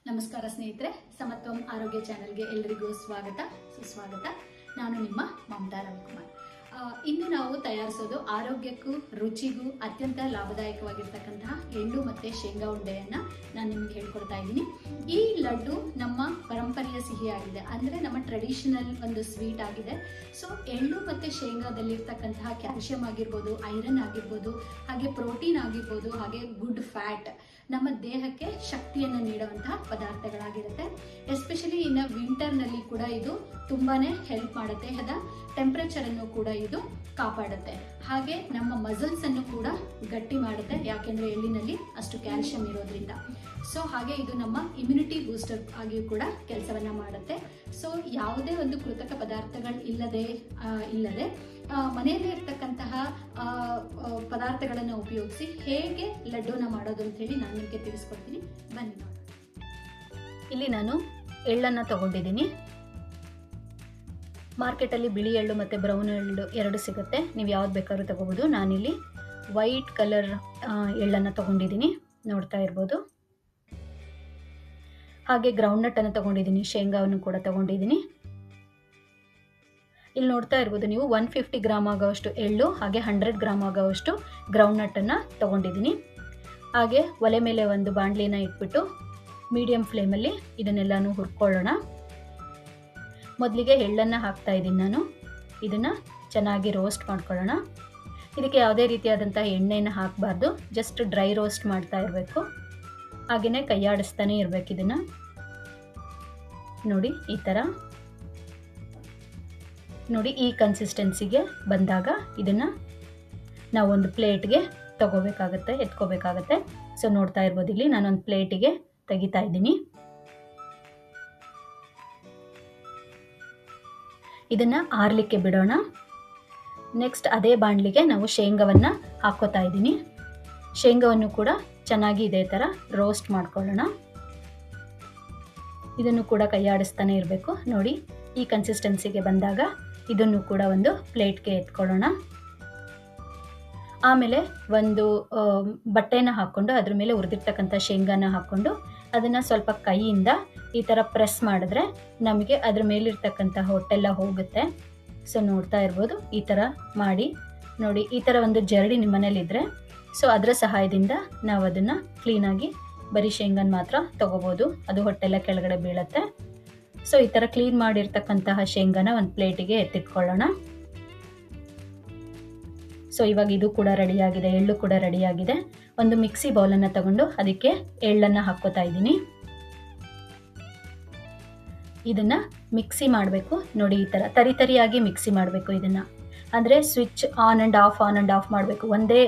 ನಮಸ್ಕಾರ ಸ್ನೇಹಿತರೆ, ಸಮತ್ವಂ ಆರೋಗ್ಯ ಚಾನೆಲ್ಗೆ ಎಲ್ಲರಿಗೂ ಸ್ವಾಗತ ಸುಸ್ವಾಗತ. ನಾನು ನಿಮ್ಮ ಮಮತಾ ರವಿಕುಮಾರ್. ಇಂದು ನಾವು ತಯಾರಿಸೋದು ಆರೋಗ್ಯಕ್ಕೂ ರುಚಿಗೂ ಅತ್ಯಂತ ಲಾಭದಾಯಕವಾಗಿರ್ತಕ್ಕಂತಹ ಎಳ್ಳು ಮತ್ತು ಶೇಂಗಾ ಉಂಡೆಯನ್ನು ನಾನು ನಿಮಗೆ ಹೇಳ್ಕೊಡ್ತಾ ಇದ್ದೀನಿ. ಈ ಲಡ್ಡು ನಮ್ಮ ಪರಂಪರೆಯ ಸಿಹಿಯಾಗಿದೆ, ಅಂದರೆ ನಮ್ಮ ಟ್ರೆಡಿಷನಲ್ ಒಂದು ಸ್ವೀಟ್ ಆಗಿದೆ. ಸೊ ಎಳ್ಳು ಮತ್ತು ಶೇಂಗಾದಲ್ಲಿರ್ತಕ್ಕಂತಹ ಕ್ಯಾಲ್ಶಿಯಂ ಆಗಿರ್ಬೋದು, ಐರನ್ ಆಗಿರ್ಬೋದು, ಹಾಗೆ ಪ್ರೋಟೀನ್ ಆಗಿರ್ಬೋದು, ಹಾಗೆ ಗುಡ್ ಫ್ಯಾಟ್ ನಮ್ಮ ದೇಹಕ್ಕೆ ಶಕ್ತಿಯನ್ನು ನೀಡುವಂತಹ ಪದಾರ್ಥಗಳಾಗಿರುತ್ತೆ. ಎಸ್ಪೆಷಲಿ ಇನ್ನು ವಿಂಟರ್ನಲ್ಲಿ ಕೂಡ ಇದು ತುಂಬಾನೇ ಹೆಲ್ಪ್ ಮಾಡುತ್ತೆ. ದೇಹದ ಟೆಂಪರೇಚರ್ ಅನ್ನು ಕೂಡ ಇದು ಕಾಪಾಡುತ್ತೆ. ಹಾಗೆ ನಮ್ಮ ಮಸಲ್ಸ್ ಅನ್ನು ಕೂಡ ಗಟ್ಟಿ ಮಾಡುತ್ತೆ, ಯಾಕೆಂದ್ರೆ ಎಳ್ಳಿನಲ್ಲಿ ಅಷ್ಟು ಕ್ಯಾಲ್ಶಿಯಂ ಇರೋದ್ರಿಂದ. ಸೊ ಹಾಗೆ ಇದು ನಮ್ಮ ಇಮ್ಯುನಿಟಿ ಬೂಸ್ಟರ್ ಆಗಿಯೂ ಕೂಡ ಕೆಲಸವನ್ನ ಮಾಡುತ್ತೆ. ಸೊ ಯಾವುದೇ ಒಂದು ಕೃತಕ ಪದಾರ್ಥಗಳು ಇಲ್ಲದೆ ಮನೆಯಲ್ಲೇ ಇರ್ತಕ್ಕಂತಹ ಪದಾರ್ಥಗಳನ್ನು ಉಪಯೋಗಿಸಿ ಹೇಗೆ ಲಡ್ಡೂನ ಮಾಡೋದು ಅಂತ ಹೇಳಿ ನಾನು ನಿಮಗೆ ತಿಳಿಸ್ಕೊಡ್ತೀನಿ. ಬನ್ನಿ ನೋಡೋಣ. ಇಲ್ಲಿ ನಾನು ಎಳ್ಳನ್ನು ತಗೊಂಡಿದ್ದೀನಿ. ಮಾರ್ಕೆಟಲ್ಲಿ ಬಿಳಿ ಎಳ್ಳು ಮತ್ತು ಬ್ರೌನ್ ಎಳ್ಳು ಎರಡು ಸಿಗುತ್ತೆ, ನೀವು ಯಾವ್ದು ಬೇಕಾದ್ರೂ ತಗೋಬೋದು. ನಾನಿಲ್ಲಿ ವೈಟ್ ಕಲರ್ ಎಳ್ಳನ್ನು ತಗೊಂಡಿದ್ದೀನಿ, ನೋಡ್ತಾ ಇರ್ಬೋದು. ಹಾಗೆ ಗ್ರೌಂಡ್ನಟ್ಟನ್ನು ತಗೊಂಡಿದ್ದೀನಿ, ಶೇಂಗಾವನ್ನು ಕೂಡ ತಗೊಂಡಿದ್ದೀನಿ. ಇಲ್ಲಿ ನೋಡ್ತಾ ಇರ್ಬೋದು ನೀವು 150 ಗ್ರಾಮ್ ಆಗೋವಷ್ಟು ಎಳ್ಳು ಹಾಗೆ 100 ಗ್ರಾಮ್ ಆಗೋವಷ್ಟು ಗ್ರೌಂಡ್ನಟ್ಟನ್ನು ತಗೊಂಡಿದ್ದೀನಿ. ಹಾಗೆ ಒಲೆ ಮೇಲೆ ಒಂದು ಬಾಣಲಿನ ಇಟ್ಬಿಟ್ಟು ಮೀಡಿಯಂ ಫ್ಲೇಮಲ್ಲಿ ಇದನ್ನೆಲ್ಲನೂ ಹುರ್ಕೊಳ್ಳೋಣ. ಮೊದಲಿಗೆ ಎಳ್ಳನ್ನು ಹಾಕ್ತಾ ಇದ್ದೀನಿ ನಾನು. ಇದನ್ನು ಚೆನ್ನಾಗಿ ರೋಸ್ಟ್ ಮಾಡ್ಕೊಳ್ಳೋಣ. ಇದಕ್ಕೆ ಯಾವುದೇ ರೀತಿಯಾದಂಥ ಎಣ್ಣೆಯನ್ನು ಹಾಕಬಾರ್ದು, ಜಸ್ಟ್ ಡ್ರೈ ರೋಸ್ಟ್ ಮಾಡ್ತಾ ಇರಬೇಕು. ಹಾಗೆಯೇ ಕೈಯಾಡಿಸ್ತಾನೆ ಇರಬೇಕು. ಇದನ್ನು ನೋಡಿ, ಈ ಥರ ನೋಡಿ, ಈ ಕನ್ಸಿಸ್ಟೆನ್ಸಿಗೆ ಬಂದಾಗ ಇದನ್ನು ನಾವು ಒಂದು ಪ್ಲೇಟ್ಗೆ ಎತ್ಕೋಬೇಕಾಗತ್ತೆ. ಸೊ ನೋಡ್ತಾ ಇರ್ಬೋದು, ಇಲ್ಲಿ ನಾನೊಂದು ಪ್ಲೇಟಿಗೆ ತೆಗಿತಾ ಇದ್ದೀನಿ. ಇದನ್ನು ಆರಲಿಕ್ಕೆ ಬಿಡೋಣ. ನೆಕ್ಸ್ಟ್ ಅದೇ ಬಾಣಲಿಗೆ ನಾವು ಶೇಂಗಾವನ್ನು ಹಾಕೋತಾ ಇದ್ದೀನಿ. ಶೇಂಗಾವನ್ನು ಕೂಡ ಚೆನ್ನಾಗಿ ಇದೇ ಥರ ರೋಸ್ಟ್ ಮಾಡ್ಕೊಳ್ಳೋಣ. ಇದನ್ನು ಕೂಡ ಕೈಯಾಡಿಸ್ತಾನೆ ಇರಬೇಕು. ನೋಡಿ, ಈ ಕನ್ಸಿಸ್ಟೆನ್ಸಿಗೆ ಬಂದಾಗ ಇದನ್ನು ಕೂಡ ಒಂದು ಪ್ಲೇಟ್ಗೆ ಎತ್ಕೊಳ್ಳೋಣ. ಆಮೇಲೆ ಒಂದು ಬಟ್ಟೆನ ಹಾಕ್ಕೊಂಡು ಅದ್ರ ಮೇಲೆ ಹುರಿದಿರ್ತಕ್ಕಂಥ ಶೇಂಗಾನ ಹಾಕ್ಕೊಂಡು ಅದನ್ನು ಸ್ವಲ್ಪ ಕೈಯಿಂದ ಈ ಥರ ಪ್ರೆಸ್ ಮಾಡಿದ್ರೆ ನಮಗೆ ಅದ್ರ ಮೇಲಿರ್ತಕ್ಕಂಥ ಹೊಟ್ಟೆಲ್ಲ ಹೋಗುತ್ತೆ. ಸೊ ನೋಡ್ತಾ ಇರ್ಬೋದು, ಈ ಥರ ಮಾಡಿ ನೋಡಿ. ಈ ಥರ ಒಂದು ಜರಡಿ ನಿಮ್ಮ ಮನೇಲಿದ್ದರೆ ಸೊ ಅದರ ಸಹಾಯದಿಂದ ನಾವು ಅದನ್ನು ಕ್ಲೀನಾಗಿ ಬರೀ ಶೇಂಗಾನ ಮಾತ್ರ ತೊಗೋಬೋದು, ಅದು ಹೊಟ್ಟೆಲ್ಲ ಕೆಳಗಡೆ ಬೀಳುತ್ತೆ. ಸೊ ಈ ಥರ ಕ್ಲೀನ್ ಮಾಡಿರ್ತಕ್ಕಂತಹ ಶೇಂಗಾನ ಒಂದು ಪ್ಲೇಟಿಗೆ ಎತ್ತಿಟ್ಕೊಳ್ಳೋಣ. ಸೊ ಇವಾಗ ಇದು ಕೂಡ ರೆಡಿಯಾಗಿದೆ, ಎಳ್ಳು ಕೂಡ ರೆಡಿಯಾಗಿದೆ. ಒಂದು ಮಿಕ್ಸಿ ಬೌಲನ್ನು ತಗೊಂಡು ಅದಕ್ಕೆ ಎಳ್ಳನ್ನು ಹಾಕ್ಕೋತಾ ಇದ್ದೀನಿ. ಇದನ್ನು ಮಿಕ್ಸಿ ಮಾಡಬೇಕು. ನೋಡಿ, ಈ ಥರ ತರಿಯಾಗಿ ಮಿಕ್ಸಿ ಮಾಡಬೇಕು. ಇದನ್ನು ಅಂದರೆ ಸ್ವಿಚ್ ಆನ್ ಆ್ಯಂಡ್ ಆಫ್ ಮಾಡಬೇಕು.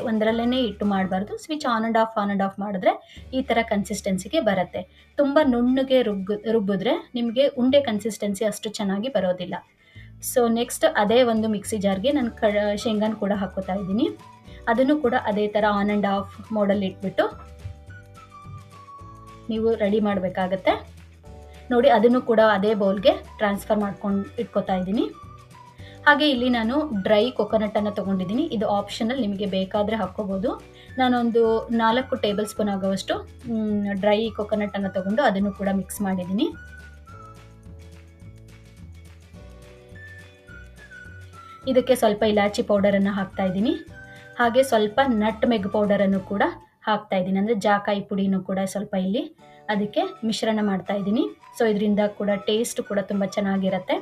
ಒಂದರಲ್ಲೇ ಇಟ್ಟು ಮಾಡಬಾರ್ದು. ಸ್ವಿಚ್ ಆನ್ ಆ್ಯಂಡ್ ಆಫ್ ಮಾಡಿದ್ರೆ ಈ ಥರ ಕನ್ಸಿಸ್ಟೆನ್ಸಿಗೆ ಬರುತ್ತೆ. ತುಂಬ ನುಣ್ಣಗೆ ರುಬ್ಬಿದ್ರೆ ನಿಮಗೆ ಉಂಡೆ ಕನ್ಸಿಸ್ಟೆನ್ಸಿ ಅಷ್ಟು ಚೆನ್ನಾಗಿ ಬರೋದಿಲ್ಲ. ಸೊ ನೆಕ್ಸ್ಟ್ ಅದೇ ಒಂದು ಮಿಕ್ಸಿ ಜಾರ್ಗೆ ನಾನು ಶೇಂಗಾನ ಕೂಡ ಹಾಕೋತಾ ಇದ್ದೀನಿ. ಅದನ್ನು ಕೂಡ ಅದೇ ಥರ ಆನ್ ಆ್ಯಂಡ್ ಆಫ್ ಮೋಡಲ್ಲಿ ಇಟ್ಬಿಟ್ಟು ನೀವು ರೆಡಿ ಮಾಡಬೇಕಾಗತ್ತೆ. ನೋಡಿ, ಅದನ್ನು ಕೂಡ ಅದೇ ಬೌಲ್ಗೆ ಟ್ರಾನ್ಸ್ಫರ್ ಮಾಡ್ಕೊಂಡು ಇಟ್ಕೋತಾ ಇದ್ದೀನಿ. ಹಾಗೆ ಇಲ್ಲಿ ನಾನು ಡ್ರೈ ಕೊಕೊನಟ್ಟನ್ನು ತೊಗೊಂಡಿದ್ದೀನಿ. ಇದು ಆಪ್ಷನಲ್, ನಿಮಗೆ ಬೇಕಾದರೆ ಹಾಕ್ಕೋಬೋದು. ನಾನೊಂದು 4 ಟೇಬಲ್ ಸ್ಪೂನ್ ಆಗೋವಷ್ಟು ಡ್ರೈ ಕೊಕೊನಟ್ಟನ್ನು ತೊಗೊಂಡು ಅದನ್ನು ಕೂಡ ಮಿಕ್ಸ್ ಮಾಡಿದ್ದೀನಿ. ಇದಕ್ಕೆ ಸ್ವಲ್ಪ ಇಲಾಚಿ ಪೌಡರನ್ನು ಹಾಕ್ತಾ ಇದ್ದೀನಿ. ಹಾಗೆ ಸ್ವಲ್ಪ ನಟ್ ಮೆಗ್ ಪೌಡರನ್ನು ಕೂಡ ಹಾಕ್ತಾ ಇದ್ದೀನಿ, ಅಂದರೆ ಜಾಕಾಯಿ ಪುಡಿನೂ ಕೂಡ ಸ್ವಲ್ಪ ಇಲ್ಲಿ ಅದಕ್ಕೆ ಮಿಶ್ರಣ ಮಾಡ್ತಾ ಇದ್ದೀನಿ. ಸೊ ಇದರಿಂದ ಕೂಡ ಟೇಸ್ಟ್ ಕೂಡ ತುಂಬ ಚೆನ್ನಾಗಿರುತ್ತೆ.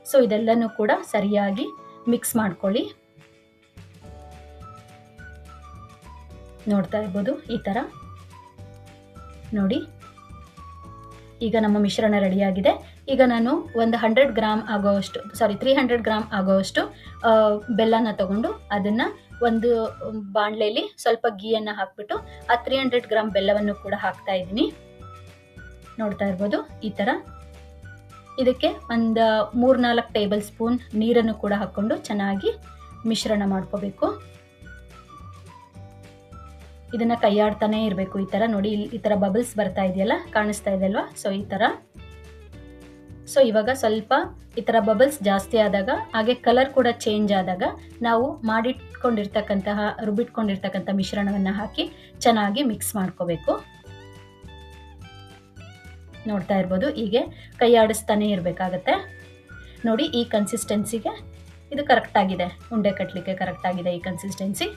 ಸೊ ಇದೆಲ್ಲನೂ ಕೂಡ ಸರಿಯಾಗಿ ಮಿಕ್ಸ್ ಮಾಡ್ಕೊಳ್ಳಿ. ನೋಡ್ತಾ ಇರ್ಬೋದು, ಈ ಥರ ನೋಡಿ. ಈಗ ನಮ್ಮ ಮಿಶ್ರಣ ರೆಡಿಯಾಗಿದೆ. ಈಗ ನಾನು ಒಂದು 300 ಗ್ರಾಮ್ ಆಗೋವಷ್ಟು ಬೆಲ್ಲನ ತಗೊಂಡು ಅದನ್ನು ಒಂದು ಬಾಣಲೆಯಲ್ಲಿ ಸ್ವಲ್ಪ ಗೀಯನ್ನು ಹಾಕ್ಬಿಟ್ಟು ಆ 300 ಗ್ರಾಮ್ ಬೆಲ್ಲವನ್ನು ಕೂಡ ಹಾಕ್ತಾ ಇದ್ದೀನಿ. ನೋಡ್ತಾ ಇರ್ಬೋದು, ಈ ಥರ. ಇದಕ್ಕೆ ಒಂದು 3-4 ಟೇಬಲ್ ಸ್ಪೂನ್ ನೀರನ್ನು ಕೂಡ ಹಾಕ್ಕೊಂಡು ಚೆನ್ನಾಗಿ ಮಿಶ್ರಣ ಮಾಡ್ಕೋಬೇಕು. ಇದನ್ನು ಕೈಯಾಡ್ತಾನೆ ಇರಬೇಕು. ಈ ಥರ ನೋಡಿ, ಈ ಥರ ಬಬಲ್ಸ್ ಬರ್ತಾ ಇದೆಯಲ್ಲ, ಕಾಣಿಸ್ತಾ ಇದೆ ಅಲ್ವಾ? ಸೊ ಈ ಥರ. ಸೊ ಇವಾಗ ಸ್ವಲ್ಪ ಈ ಥರ ಬಬಲ್ಸ್ ಜಾಸ್ತಿ ಆದಾಗ, ಹಾಗೆ ಕಲರ್ ಕೂಡ ಚೇಂಜ್ ಆದಾಗ ನಾವು ರುಬ್ಬಿಟ್ಕೊಂಡಿರ್ತಕ್ಕಂಥ ಮಿಶ್ರಣವನ್ನು ಹಾಕಿ ಚೆನ್ನಾಗಿ ಮಿಕ್ಸ್ ಮಾಡ್ಕೋಬೇಕು. ನೋಡ್ತಾ ಇರ್ಬೋದು, ಹೀಗೆ ಕೈ ಆಡಿಸ್ತಾನೆ ಇರಬೇಕಾಗತ್ತೆ. ನೋಡಿ ಈ ಕನ್ಸಿಸ್ಟೆನ್ಸಿಗೆ ಇದು ಕರೆಕ್ಟಾಗಿದೆ, ಉಂಡೆ ಕಟ್ಟಲಿಕ್ಕೆ ಕರೆಕ್ಟಾಗಿದೆ ಈ ಕನ್ಸಿಸ್ಟೆನ್ಸಿ.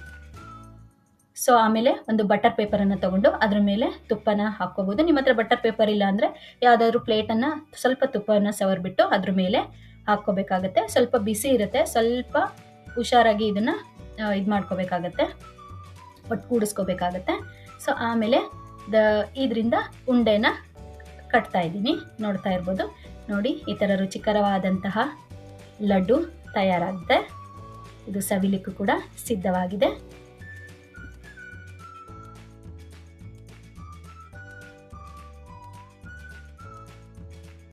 ಸೊ ಆಮೇಲೆ ಒಂದು ಬಟರ್ ಪೇಪರನ್ನು ತೊಗೊಂಡು ಅದ್ರ ಮೇಲೆ ತುಪ್ಪನ ಹಾಕ್ಕೋಬೋದು. ನಿಮ್ಮ ಹತ್ರ ಬಟರ್ ಪೇಪರ್ ಇಲ್ಲ ಅಂದರೆ ಯಾವುದಾದ್ರೂ ಪ್ಲೇಟನ್ನು ಸ್ವಲ್ಪ ತುಪ್ಪವನ್ನು ಸವರ್ಬಿಟ್ಟು ಅದ್ರ ಮೇಲೆ ಹಾಕ್ಕೋಬೇಕಾಗತ್ತೆ. ಸ್ವಲ್ಪ ಬಿಸಿ ಇರುತ್ತೆ, ಸ್ವಲ್ಪ ಹುಷಾರಾಗಿ ಇದನ್ನು ಇದು ಮಾಡ್ಕೋಬೇಕಾಗತ್ತೆ, ಒಟ್ಟುಗೂಡಿಸ್ಕೋಬೇಕಾಗತ್ತೆ. ಸೊ ಆಮೇಲೆ ಇದರಿಂದ ಉಂಡೆನ ಕಟ್ತಾ ಇದ್ದೀನಿ, ನೋಡ್ತಾ ಇರ್ಬೋದು. ನೋಡಿ ಈ ಥರ ರುಚಿಕರವಾದಂತಹ ಲಡ್ಡು ತಯಾರಾಗುತ್ತೆ. ಇದು ಸವಿಲಿಕ್ಕೂ ಕೂಡ ಸಿದ್ಧವಾಗಿದೆ.